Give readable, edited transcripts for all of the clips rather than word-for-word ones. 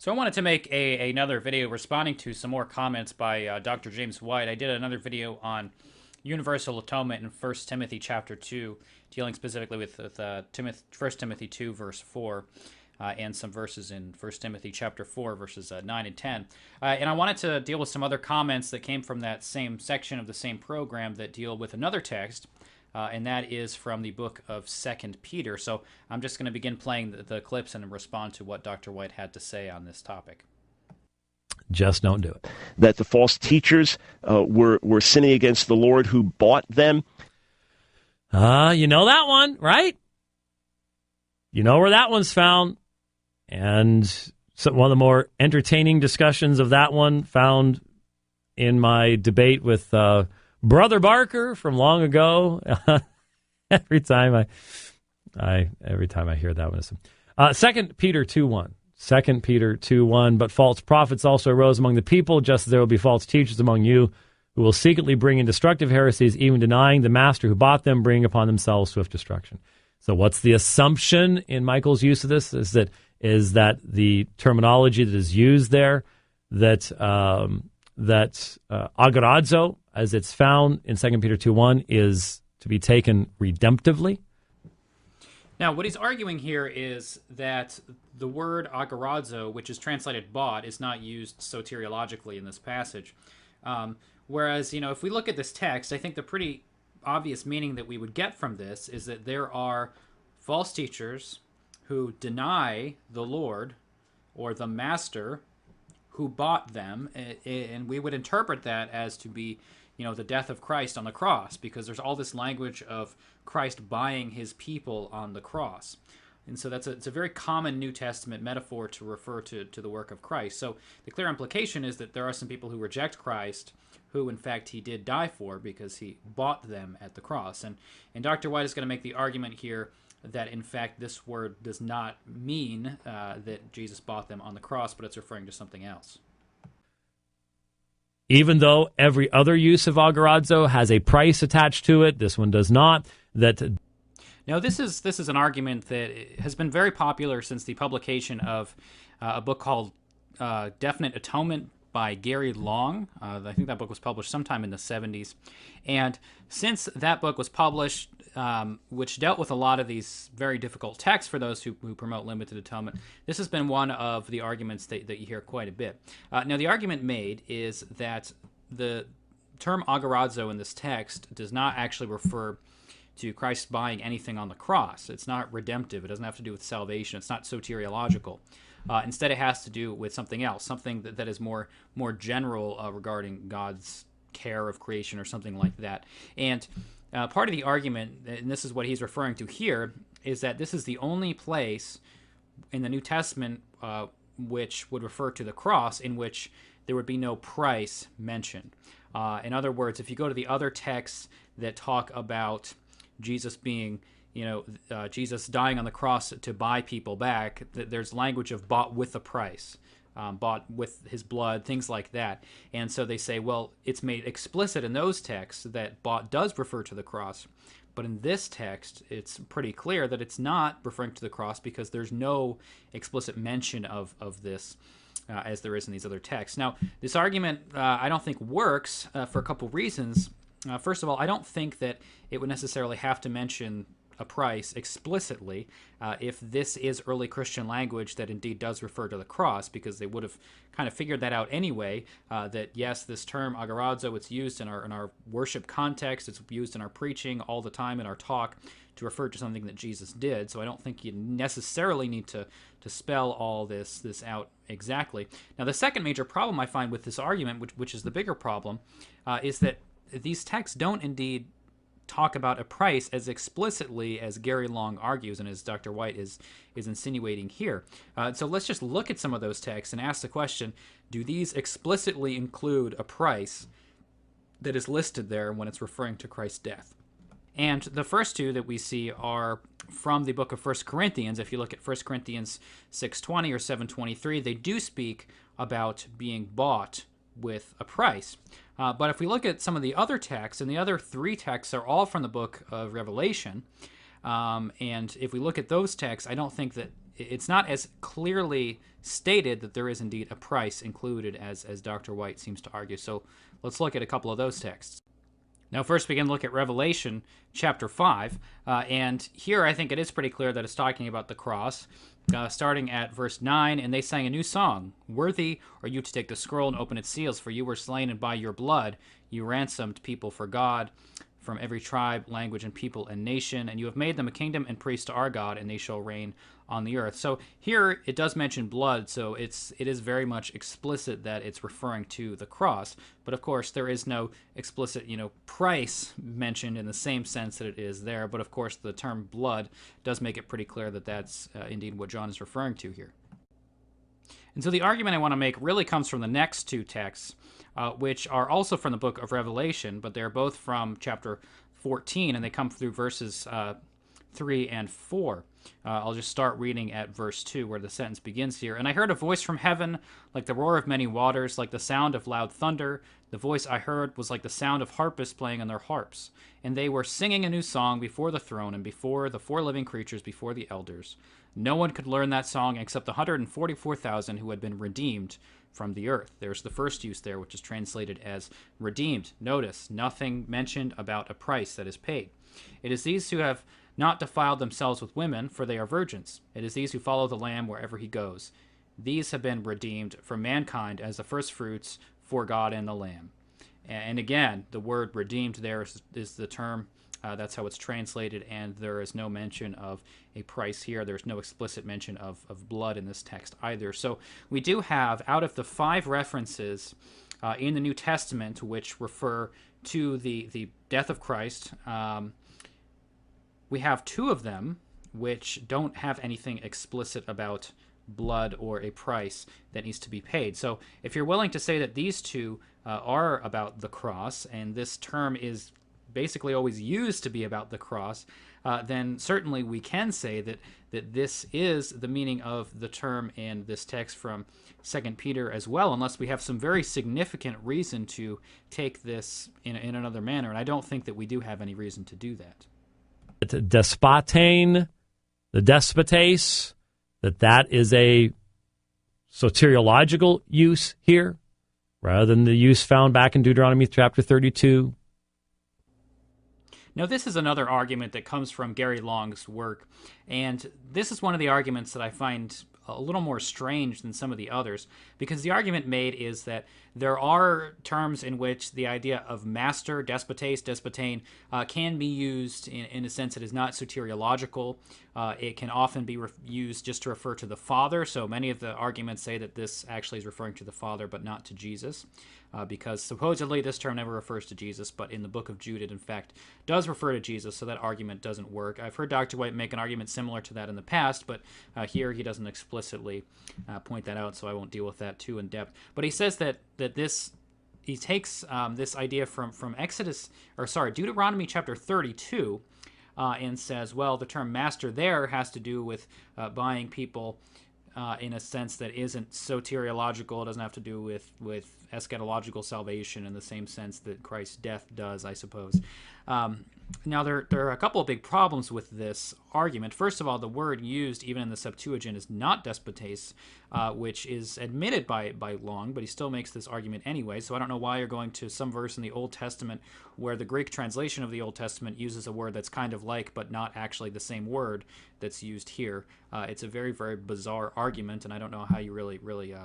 So I wanted to make another video responding to some more comments by Dr. James White. I did another video on universal atonement in 1 Timothy chapter 2, dealing specifically with 1 Timothy 2, verse 4, and some verses in 1 Timothy chapter 4, verses 9 and 10. And I wanted to deal with some other comments that came from that same section of the same program that deal with another text, and that is from the book of 2 Peter. So I'm just going to begin playing the clips and respond to what Dr. White had to say on this topic. Just don't do it. That the false teachers were sinning against the Lord who bought them. You know that one, right? You know where that one's found. And one of the more entertaining discussions of that one found in my debate with Brother Barker from long ago. every time I hear that one. 2 Peter 2:1. 2 Peter 2:1. But false prophets also arose among the people, just as there will be false teachers among you, who will secretly bring in destructive heresies, even denying the master who bought them, bringing upon themselves swift destruction. So what's the assumption in Michael's use of this? Is that the terminology that is used there, that agorazo, as it's found in 2 Peter 2:1, is to be taken redemptively? Now, what he's arguing here is that the word agorazo, which is translated bought, is not used soteriologically in this passage. Whereas, if we look at this text, I think the pretty obvious meaning that we would get from this is that there are false teachers who deny the Lord or the master who bought them, and we would interpret that as to be, the death of Christ on the cross, because there's all this language of Christ buying his people on the cross. And so it's a very common New Testament metaphor to refer to the work of Christ. So the clear implication is that there are some people who reject Christ, who in fact he did die for because he bought them at the cross. And Dr. White is going to make the argument here that in fact this word does not mean that Jesus bought them on the cross, but it's referring to something else. Even though every other use of agorazo has a price attached to it, this one does not. Now, this is an argument that has been very popular since the publication of a book called Definite Atonement by Gary Long. I think that book was published sometime in the 70s. And since that book was published, which dealt with a lot of these very difficult texts for those who promote limited atonement, this has been one of the arguments that you hear quite a bit. Now, the argument made is that the term agorazo in this text does not actually refer to Christ buying anything on the cross. It's not redemptive. It doesn't have to do with salvation. It's not soteriological. Instead, it has to do with something else, something that is more general regarding God's care of creation or something like that. And part of the argument, and this is what he's referring to here, is that this is the only place in the New Testament which would refer to the cross in which there would be no price mentioned. In other words, if you go to the other texts that talk about Jesus being, Jesus dying on the cross to buy people back, there's language of bought with a price, bought with his blood, things like that. And so they say, well, it's made explicit in those texts that bought does refer to the cross. But in this text, it's pretty clear that it's not referring to the cross because there's no explicit mention of this as there is in these other texts. Now, this argument I don't think works for a couple reasons. First of all, I don't think that it would necessarily have to mention a price explicitly if this is early Christian language that indeed does refer to the cross, because they would have kind of figured that out anyway, that yes, this term agorazo, it's used in our worship context, it's used in our preaching all the time in our talk to refer to something that Jesus did. So I don't think you necessarily need to spell all this out exactly. Now, the second major problem I find with this argument, which is the bigger problem, is that these texts don't indeed talk about a price as explicitly as Gary Long argues and as Dr. White is insinuating here. So let's just look at some of those texts and ask the question, do these explicitly include a price that is listed there when it's referring to Christ's death? And the first two that we see are from the book of 1 Corinthians. If you look at 1 Corinthians 6:20 or 7:23, they do speak about being bought with a price. But if we look at some of the other texts, and the other three texts are all from the book of Revelation, and if we look at those texts, I don't think that it's not as clearly stated that there is indeed a price included as Dr. White seems to argue. So let's look at a couple of those texts. Now, first we can look at Revelation chapter 5, and here I think it is pretty clear that it's talking about the cross, starting at verse 9, and they sang a new song, "Worthy are you to take the scroll and open its seals, for you were slain, and by your blood you ransomed people for God from every tribe, language, and people and nation, and you have made them a kingdom and priests to our God, and they shall reign on the earth." So here it does mention blood, so it is very much explicit that it's referring to the cross. But of course, there is no explicit, price mentioned in the same sense that it is there. But of course, the term blood does make it pretty clear that that's indeed what John is referring to here. And so the argument I want to make really comes from the next two texts, which are also from the book of Revelation, but they're both from chapter 14, and they come through verses 3 and 4. I'll just start reading at verse 2, where the sentence begins here. "And I heard a voice from heaven, like the roar of many waters, like the sound of loud thunder. The voice I heard was like the sound of harpists playing on their harps. And they were singing a new song before the throne and before the four living creatures, before the elders. No one could learn that song except the 144,000 who had been redeemed from the earth." There's the first use there, which is translated as redeemed. Notice, nothing mentioned about a price that is paid. "It is these who have not defiled themselves with women, for they are virgins. It is these who follow the Lamb wherever he goes. These have been redeemed from mankind as the firstfruits for God and the Lamb." And again, the word redeemed there is the term. That's how it's translated, and there is no mention of a price here. There's no explicit mention of blood in this text either. So we do have, out of the 5 references in the New Testament which refer to the death of Christ, we have 2 of them which don't have anything explicit about blood or a price that needs to be paid. So if you're willing to say that these 2 are about the cross, and this term is basically always used to be about the cross, then certainly we can say that this is the meaning of the term in this text from 2 Peter as well, unless we have some very significant reason to take this in another manner, and I don't think that we do have any reason to do that. Despotain, the despotes, that is a soteriological use here, rather than the use found back in Deuteronomy chapter 32. Now, this is another argument that comes from Gary Long's work, and this is one of the arguments that I find a little more strange than some of the others, because the argument made is that there are terms in which the idea of master, despotes, despotain, can be used in a sense that is not soteriological. It can often be used just to refer to the Father, so many of the arguments say that this actually is referring to the Father but not to Jesus, because supposedly this term never refers to Jesus, but in the book of Jude it in fact does refer to Jesus, so that argument doesn't work. I've heard Dr. White make an argument similar to that in the past, but here he doesn't explicitly point that out, so I won't deal with that too in depth. But he says that he takes this idea from Deuteronomy chapter 32, and says, well, the term master there has to do with buying people in a sense that isn't soteriological. It doesn't have to do with eschatological salvation in the same sense that Christ's death does, I suppose. Now, there are a couple of big problems with this argument. First of all, the word used even in the Septuagint is not despotes, which is admitted by Long, but he still makes this argument anyway. So I don't know why you're going to some verse in the Old Testament where the Greek translation of the Old Testament uses a word that's kind of like, but not actually the same word that's used here. It's a very, very bizarre argument, and I don't know how you really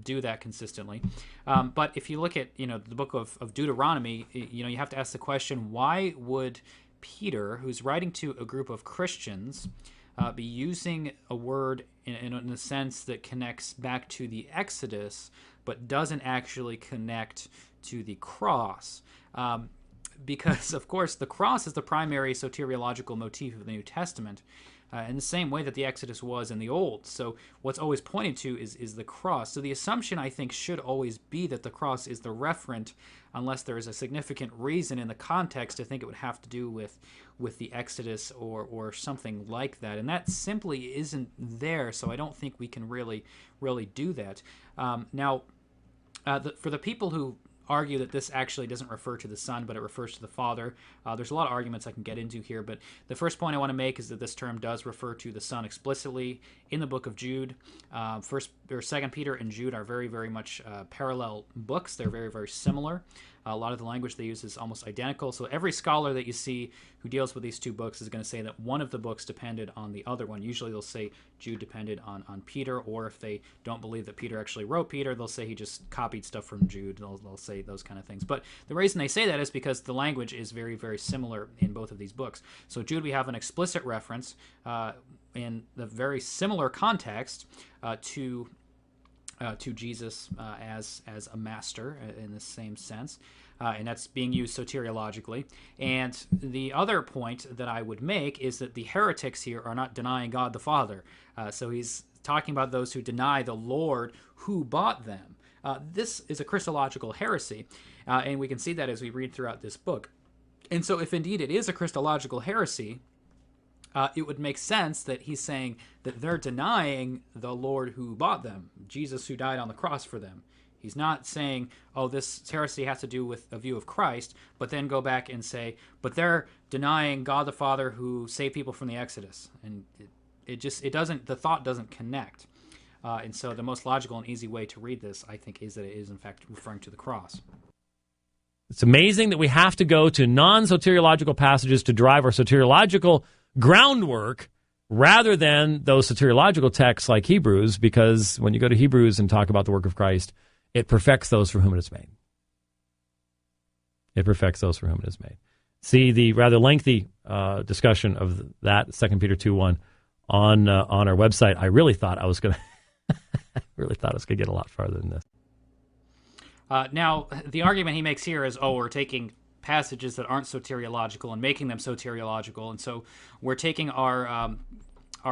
do that consistently. But if you look at the book of Deuteronomy, you have to ask the question, why would Peter, who's writing to a group of Christians, be using a word in a sense that connects back to the Exodus, but doesn't actually connect to the cross? Because, of course, the cross is the primary soteriological motif of the New Testament, in the same way that the Exodus was in the Old. So what's always pointed to is the cross. So the assumption, I think, should always be that the cross is the referent, unless there is a significant reason in the context to think it would have to do with the Exodus or something like that. And that simply isn't there, so I don't think we can really do that. For the people who argue that this actually doesn't refer to the Son, but it refers to the Father. There's a lot of arguments I can get into here, but the first point I want to make is that this term does refer to the Son explicitly in the book of Jude. First or Second Peter and Jude are very, very much parallel books. They're very, very similar. A lot of the language they use is almost identical. So every scholar that you see who deals with these two books is going to say that one of the books depended on the other one. Usually they'll say Jude depended on Peter, or if they don't believe that Peter actually wrote Peter, they'll say he just copied stuff from Jude. They'll say those kind of things. But the reason they say that is because the language is very, very similar in both of these books. So Jude, we have an explicit reference in the very similar context to Jesus as a master in the same sense, and that's being used soteriologically. And the other point that I would make is that the heretics here are not denying God the Father. So he's talking about those who deny the Lord who bought them. This is a Christological heresy, and we can see that as we read throughout this book. And so if indeed it is a Christological heresy, it would make sense that he's saying that they're denying the Lord who bought them, Jesus who died on the cross for them. He's not saying, oh, this heresy has to do with a view of Christ, but then go back and say, but they're denying God the Father who saved people from the Exodus. And the thought doesn't connect. And so the most logical and easy way to read this, I think, is that it is in fact referring to the cross. It's amazing that we have to go to non-soteriological passages to drive our soteriological groundwork rather than those soteriological texts like Hebrews, because when you go to Hebrews and talk about the work of Christ, it perfects those for whom it is made. It perfects those for whom it is made. See the rather lengthy discussion of that, 2 Peter 2:1, on our website. I really thought I was going to get a lot farther than this. Now, the argument he makes here is, we're taking passages that aren't soteriological and making them soteriological, and so we're taking our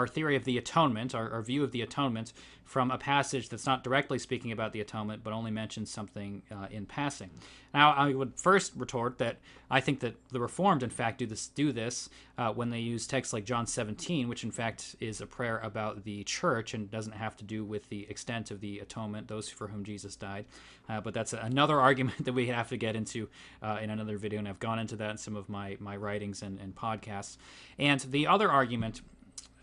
theory of the atonement, our view of the atonement, from a passage that's not directly speaking about the atonement, but only mentions something in passing. Now, I would first retort that I think that the Reformed, in fact, do this when they use texts like John 17, which in fact is a prayer about the church and doesn't have to do with the extent of the atonement, those for whom Jesus died. But that's another argument that we have to get into in another video, and I've gone into that in some of my writings and podcasts. And the other argument,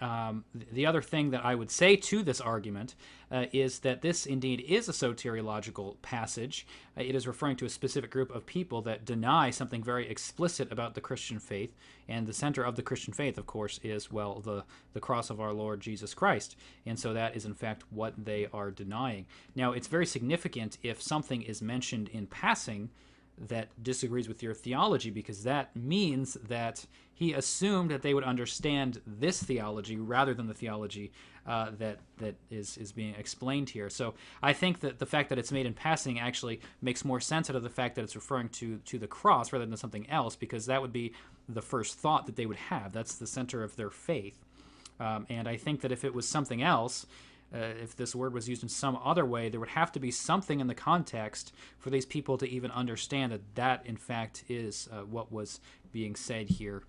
the other thing that I would say to this argument is that this indeed is a soteriological passage. It is referring to a specific group of people that deny something very explicit about the Christian faith, and the center of the Christian faith, of course, is, the cross of our Lord Jesus Christ, and so that is in fact what they are denying. Now, it's very significant if something is mentioned in passing that disagrees with your theology, because that means that he assumed that they would understand this theology rather than the theology that is being explained here. So I think that the fact that it's made in passing actually makes more sense out of the fact that it's referring to the cross rather than something else, because that would be the first thought that they would have. That's the center of their faith. And I think that if it was something else, if this word was used in some other way, there would have to be something in the context for these people to even understand that in fact is what was being said here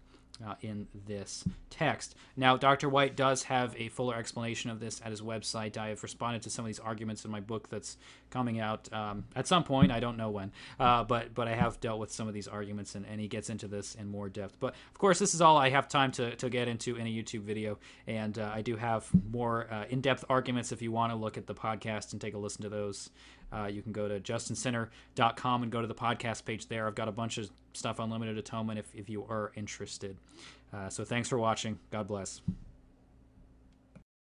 in this text. Now, Dr. White does have a fuller explanation of this at his website. I have responded to some of these arguments in my book that's coming out at some point. I don't know when, but I have dealt with some of these arguments, and he gets into this in more depth. But, of course, this is all I have time to get into in a YouTube video, and I do have more in-depth arguments if you want to look at the podcast and take a listen to those. You can go to justinsinner.com and go to the podcast page there. I've got a bunch of stuff on limited atonement if you are interested. So thanks for watching. God bless.